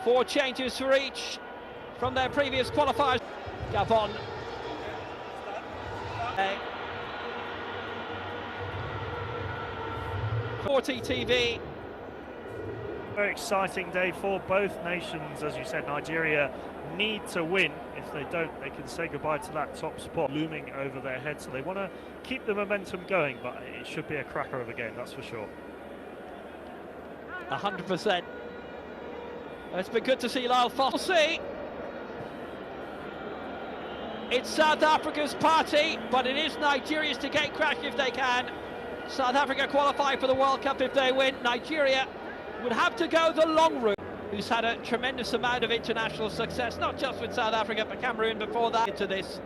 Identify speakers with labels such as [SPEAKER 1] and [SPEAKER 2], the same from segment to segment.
[SPEAKER 1] 4 changes for each from their previous qualifiers. Gabon. 40 TV.
[SPEAKER 2] Very exciting day for both nations. As you said, Nigeria need to win. If they don't, they can say goodbye to that top spot looming over their heads. So they want to keep the momentum going, but it should be a cracker of a game, that's for sure.
[SPEAKER 1] 100%. It's been good to see Lyle Foster. We'll see. It's South Africa's party, but it is Nigeria's to gate crash if they can. South Africa qualify for the World Cup if they win. Nigeria would have to go the long route, who's had a tremendous amount of international success, not just with South Africa, but Cameroon before that, into this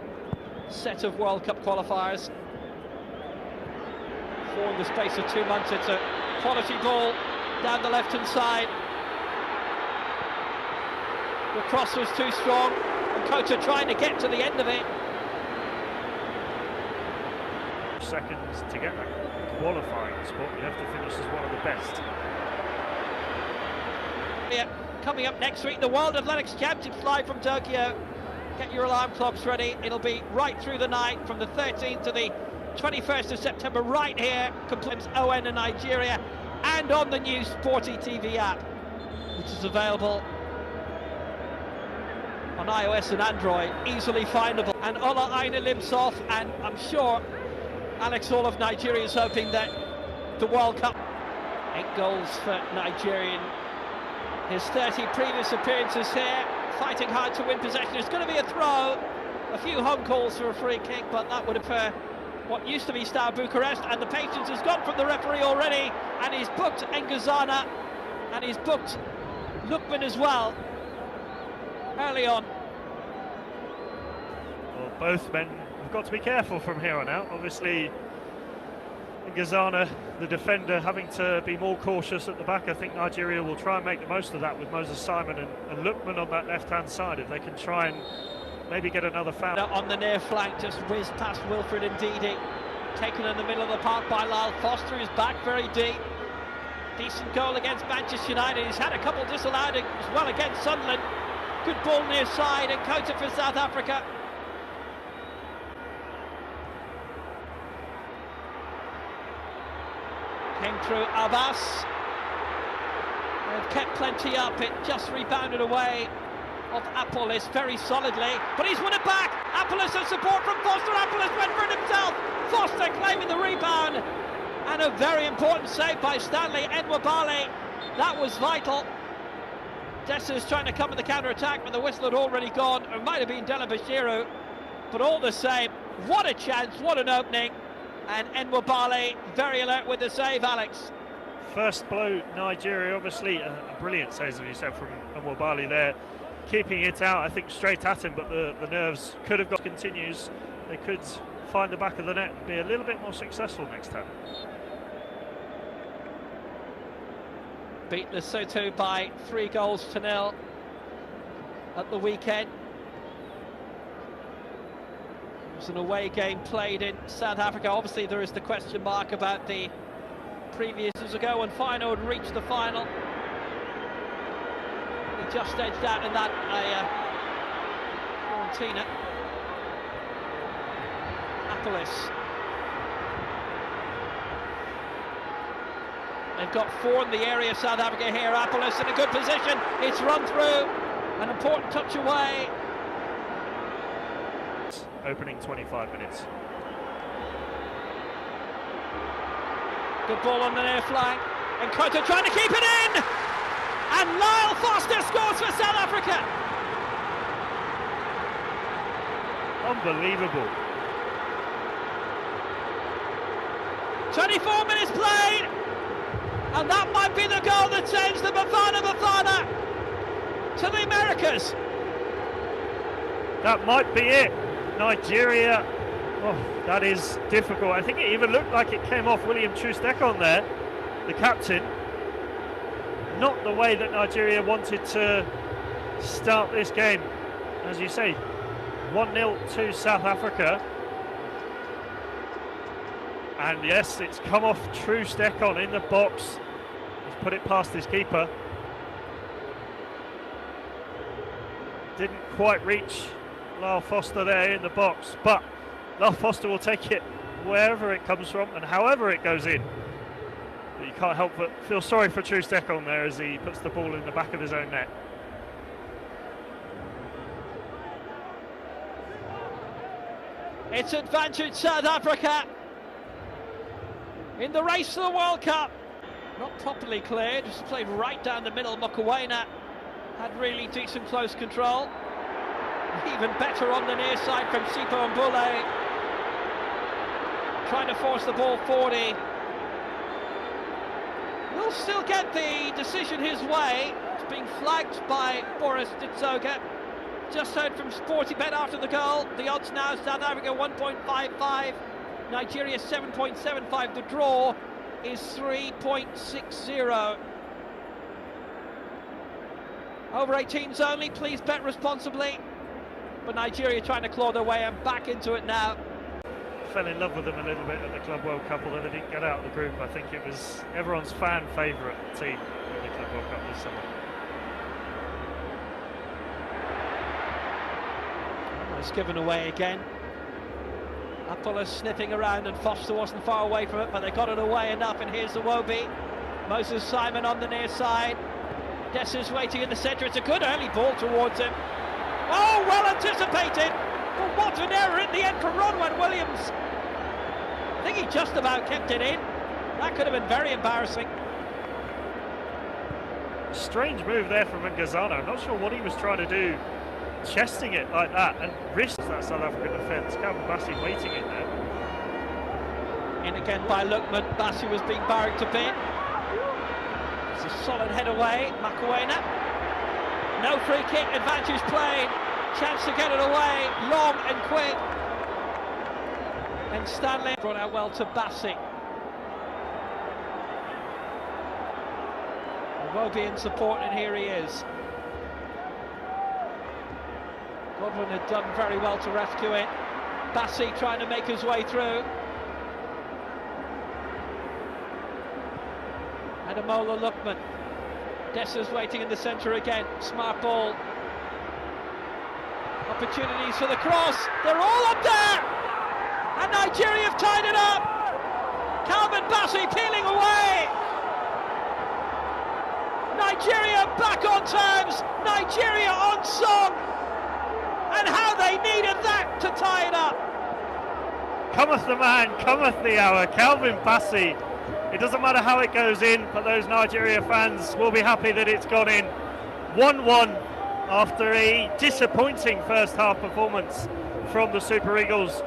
[SPEAKER 1] set of World Cup qualifiers. For in the space of 2 months, it's a quality ball down the left-hand side. The cross was too strong, and Kota trying to get to the end of it.
[SPEAKER 2] Seconds to get that qualifying spot, you have to finish as one of the best.
[SPEAKER 1] Coming up next week, the World Athletics Championships live from Tokyo. Get your alarm clocks ready. It'll be right through the night from the 13th to the 21st of September, right here. Complaints ON in Nigeria, and on the new Sporty TV app, which is available on iOS and Android, easily findable. And Ola Aina lives off, and I'm sure Alex Hall of Nigeria is hoping that the World Cup. 8 goals for Nigerian. His 30 previous appearances here, fighting hard to win possession. It's going to be a throw. A few home calls for a free kick, but that would have what used to be Star Bucharest, and the patience has gone from the referee already, and he's booked Ngazana, and he's booked Lookman as well, early on.
[SPEAKER 2] Well, both men have got to be careful from here on out. Obviously, Ngazana, the defender, having to be more cautious at the back. I think Nigeria will try and make the most of that with Moses Simon and Lookman on that left-hand side, if they can try and maybe get another foul.
[SPEAKER 1] On the near flank, just whizzed past Wilfred Ndidi, taken in the middle of the park by Lyle Foster, who's back very deep. Decent goal against Manchester United. He's had a couple disallowed as well against Sunderland. Good ball near side, and Kota for South Africa. Came through Abbas. They've kept plenty up. It just rebounded away off Apollos very solidly, but he's won it back. Apollos has support from Foster. Apollos went for it himself. Foster claiming the rebound, and a very important save by Stanley Nwabali. That was vital. Dessa's trying to come in the counter-attack, but the whistle had already gone. It might have been Dela Bashiru, but all the same, what a chance, what an opening. And Nwabali very alert with the save, Alex.
[SPEAKER 2] First blow, Nigeria, obviously a brilliant save, as you said, from Nwabali there. Keeping it out, I think, straight at him, but the nerves could have got. Continues, they could find the back of the net and be a little bit more successful next time.
[SPEAKER 1] Beat Lesotho by 3 goals to 0 at the weekend. It was an away game played in South Africa. Obviously there is the question mark about the previous years ago when Feyenoord had reached the final. He just edged out in that Fiorentina. Apollos. They've got 4 in the area, South Africa here. Apollos in a good position. It's run through. An important touch away.
[SPEAKER 2] Opening 25 minutes.
[SPEAKER 1] Good ball on the near flank, and Kota trying to keep it in, and Lyle Foster scores for South Africa.
[SPEAKER 2] Unbelievable.
[SPEAKER 1] 24 minutes played, and that might be the goal that sends the Bafana Bafana to the Americas.
[SPEAKER 2] That might be it. Nigeria, oh, that is difficult. I think it even looked like it came off William Troost-Ekong there, the captain. Not the way that Nigeria wanted to start this game. As you say, 1-0 to South Africa. And yes, it's come off Troost-Ekong in the box. He's put it past his keeper. Didn't quite reach Lyle Foster there in the box, but Lyle Foster will take it wherever it comes from and however it goes in. But you can't help but feel sorry for Troost-Ekong there as he puts the ball in the back of his own net.
[SPEAKER 1] It's advantage South Africa in the race to the World Cup. Not properly cleared, just played right down the middle. Mokoena had really decent close control. Even better on the near side from Sipho Mbule, trying to force the ball forward. Will still get the decision his way. It's being flagged by Boris Ditsoga. Just heard from Sportybet after the goal. The odds now, South Africa 1.55, Nigeria 7.75. The draw is 3.60. Over 18s only, please bet responsibly. But Nigeria trying to claw their way and back into it now.
[SPEAKER 2] Fell in love with them a little bit at the Club World Cup, although they didn't get out of the group. I think it was everyone's fan favourite team in the Club World Cup this summer.
[SPEAKER 1] It's given away again. Apollo sniffing around and Foster wasn't far away from it, but they got it away enough, and here's Iwobi. Moses Simon on the near side. Dessa's waiting in the centre. It's a good early ball towards him. Oh, well anticipated. But what an error in the end from Ronwen Williams. I think he just about kept it in. That could have been very embarrassing.
[SPEAKER 2] Strange move there from Ngazana. I'm not sure what he was trying to do, chesting it like that and risks that South African defence. Calvin Bassey waiting in there.
[SPEAKER 1] In again by Lookman. Bassey was being barracked a bit. It's a solid head away. Mokoena. No free kick. Advantage played. Chance to get it away. Long and quick. And Stanley brought out well to Bassey. Iwobi in support, and here he is. Godwin had done very well to rescue it. Bassey trying to make his way through. Ademola Lookman. Dessa's waiting in the centre again. Smart ball. Opportunities for the cross. They're all up there! And Nigeria have tied it up! Calvin Bassey peeling away! Nigeria back on terms! Nigeria on song! And how they needed that to tie it up!
[SPEAKER 2] Cometh the man, cometh the hour. Calvin Bassey. It doesn't matter how it goes in, but those Nigeria fans will be happy that it's gone in. 1-1 after a disappointing first half performance from the Super Eagles.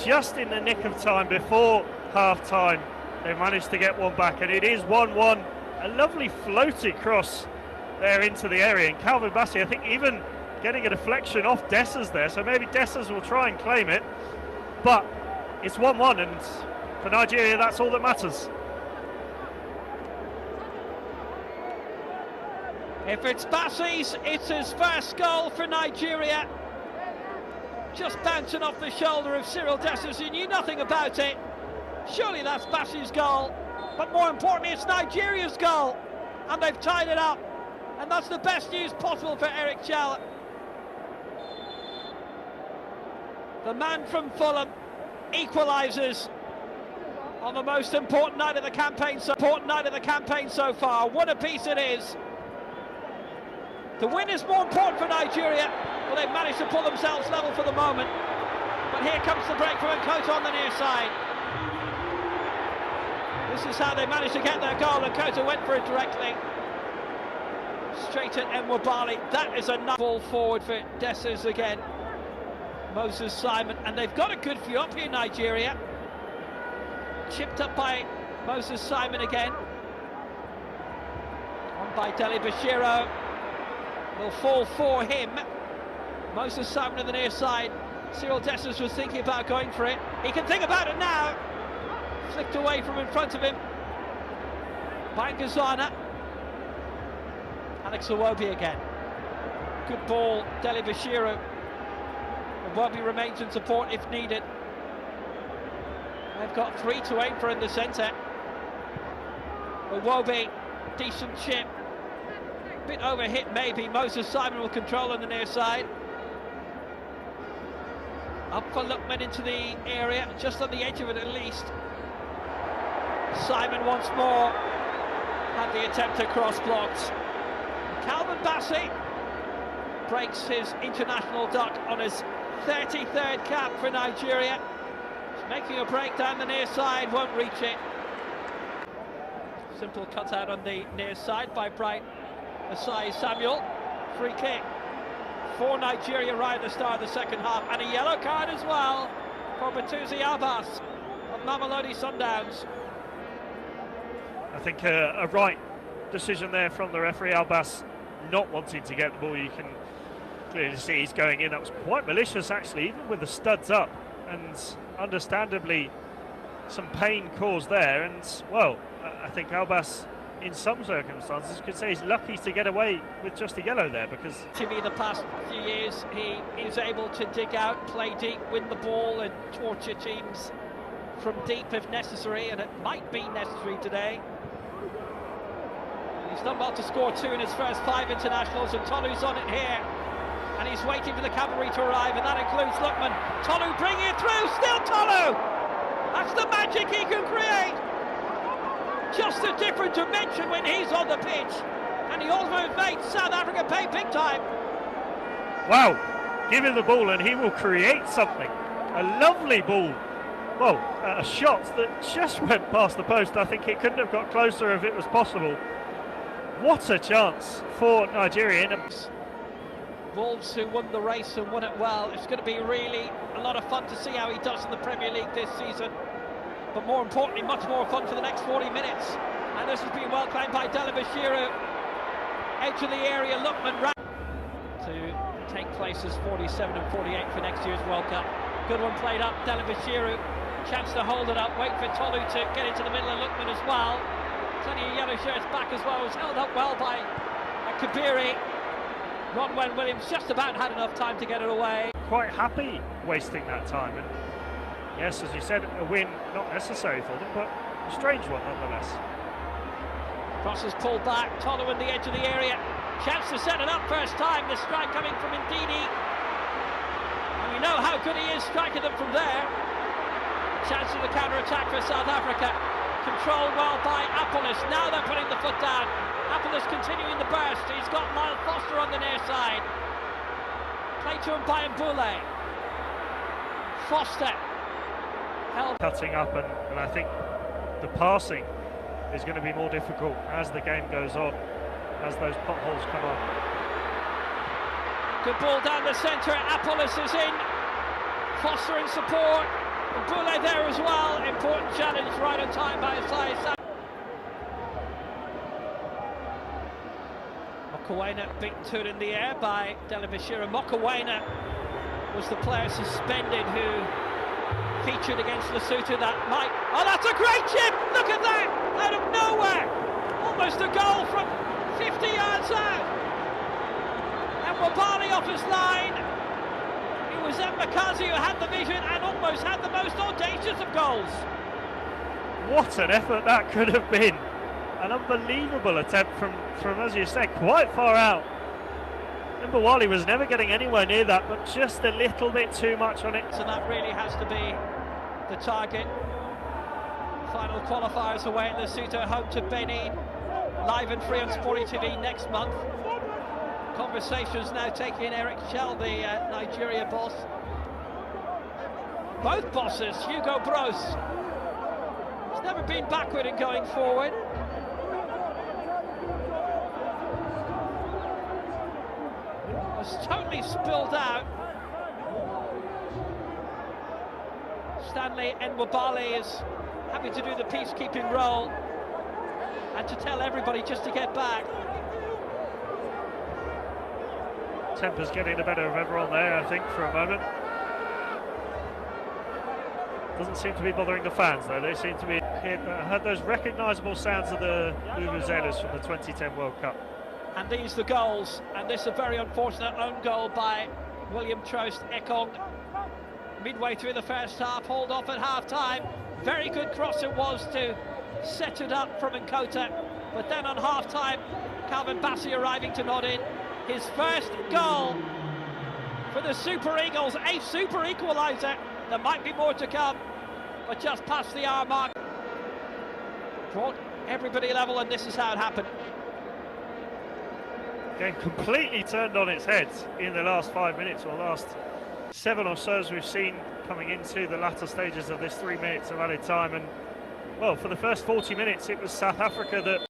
[SPEAKER 2] Just in the nick of time before half time, they managed to get one back, and it is 1-1. A lovely floaty cross there into the area, and Calvin Bassey, I think, even getting a deflection off Dessers there, so maybe Dessers will try and claim it, but it's 1-1, and for Nigeria that's all that matters.
[SPEAKER 1] If it's Bassey's, it's his first goal for Nigeria. Just bouncing off the shoulder of Cyril Dessers, who knew nothing about it. Surely that's Bassey's goal, but more importantly it's Nigeria's goal, and they've tied it up, and that's the best news possible for Eric Chell. The man from Fulham equalises on the most important night of the campaign so far. One apiece it is. The win is more important for Nigeria. Well, they've managed to pull themselves level for the moment. But here comes the break from Nkota on the near side. This is how they managed to get their goal, and Nkota went for it directly. Straight at Nwabali. That is a nice ball forward for Dessers again. Moses Simon, and they've got a good few up here, Nigeria. Chipped up by Moses Simon again. On by Dele Bashiro. Will fall for him. Moses Simon on the near side. Cyril Dessers was thinking about going for it. He can think about it now. Flicked away from in front of him by Ngazana. Alex Iwobi again. Good ball, Dele Bashiro. Iwobi remains in support if needed. They've got 3 to aim for in the centre. Iwobi, decent chip. bit overhit maybe. Moses Simon will control on the near side. Up for Lookman into the area, just on the edge of it at least. Simon once more had the attempt to cross blocked. Calvin Bassey breaks his international duck on his 33rd cap for Nigeria. He's making a break down the near side, won't reach it. Simple cutout on the near side by Bright Asai Samuel. Free kick for Nigeria right at the start of the second half, and a yellow card as well for Batuzi Abbas of Mamelodi Sundowns.
[SPEAKER 2] I think a right decision there from the referee. Abbas not wanting to get the ball. You can clearly see he's going in. That was quite malicious actually, even with the studs up, and understandably some pain caused there. And well, I think Abbas in some circumstances could say he's lucky to get away with just a yellow there, because
[SPEAKER 1] to me the past few years he is able to dig out, play deep, win the ball and torture teams from deep if necessary, and it might be necessary today. He's done well to score 2 in his first 5 internationals, and Tolu's on it here, and he's waiting for the cavalry to arrive, and that includes Lookman. Tolu bringing it through, still Tolu! That's the magic he can create! Just a different dimension when he's on the pitch, and he almost made South Africa pay big time.
[SPEAKER 2] Wow, give him the ball and he will create something. A lovely ball. Well, a shot that just went past the post. I think it couldn't have got closer if it was possible. What a chance for Nigeria.
[SPEAKER 1] Wolves, who won the race and won it well. It's going to be really a lot of fun to see how he does in the Premier League this season. But more importantly, much more fun for the next 40 minutes. And this has been well claimed by Delabashiru. Edge of the area, Lookman to take places 47 and 48 for next year's World Cup. Good one played up, Delabashiru. Chance to hold it up, wait for Tolu to get into the middle of Lookman as well. Plenty of yellow shirts back as well. It was held up well by Kabiri. Ronwen Williams just about had enough time to get it away.
[SPEAKER 2] Quite happy wasting that time. And yes, as you said, a win not necessary for them, but a strange one nonetheless.
[SPEAKER 1] Cross is pulled back, Tolu in the edge of the area. Chance to set it up first time, the strike coming from Ndidi. And we know how good he is striking them from there. Chance of the counter-attack for South Africa. Controlled well by Apollos, now they're putting the foot down. Apollos continuing the burst, he's got Lyle Foster on the near side. Play to him by Mbule. Foster held.
[SPEAKER 2] Cutting up, and I think the passing is going to be more difficult as the game goes on, as those potholes come up.
[SPEAKER 1] Good ball down the centre, Apollos is in. Foster in support. Mbule there as well. Important challenge right on time by Asai. Mokoena beaten to it in the air by Delabashiru. Mokoena was the player suspended who featured against Lesotho. That might... Oh, that's a great chip! Look at that! Out of nowhere! Almost a goal from 50 yards out. And Wabali off his line. It was Mbakazi who had the vision and almost had the most audacious of goals.
[SPEAKER 2] What an effort that could have been. An unbelievable attempt from as you said, quite far out. Mbawali was never getting anywhere near that, but just a little bit too much on it.
[SPEAKER 1] So that really has to be the target. Final qualifiers away at Lesotho, home to Benin. Live and free on Sporting TV next month. Conversations now taking in Eric Shell, the Nigeria boss. Both bosses, Hugo Bros. He's never been backward in going forward. Was totally spilled out. Stanley Nwabali is having to do the peacekeeping role and to tell everybody just to get back.
[SPEAKER 2] Temper's getting the better of everyone there, I think, for a moment. Doesn't seem to be bothering the fans, though. They seem to be had those recognisable sounds of the Vuvuzelas from the 2010 World Cup.
[SPEAKER 1] And these the goals, and this a very unfortunate own goal by William Trost Ekong. Midway through the first half, hauled off at half-time. Very good cross it was to set it up from Nkota, but then on half-time, Calvin Bassey arriving to nod in. His first goal for the Super Eagles, a super equaliser. There might be more to come, but just past the hour mark. Brought everybody level, and this is how it happened.
[SPEAKER 2] Game completely turned on its head in the last 5 minutes, or last 7 or so, as we've seen coming into the latter stages of this 3 minutes of added time. And well, for the first 40 minutes it was South Africa that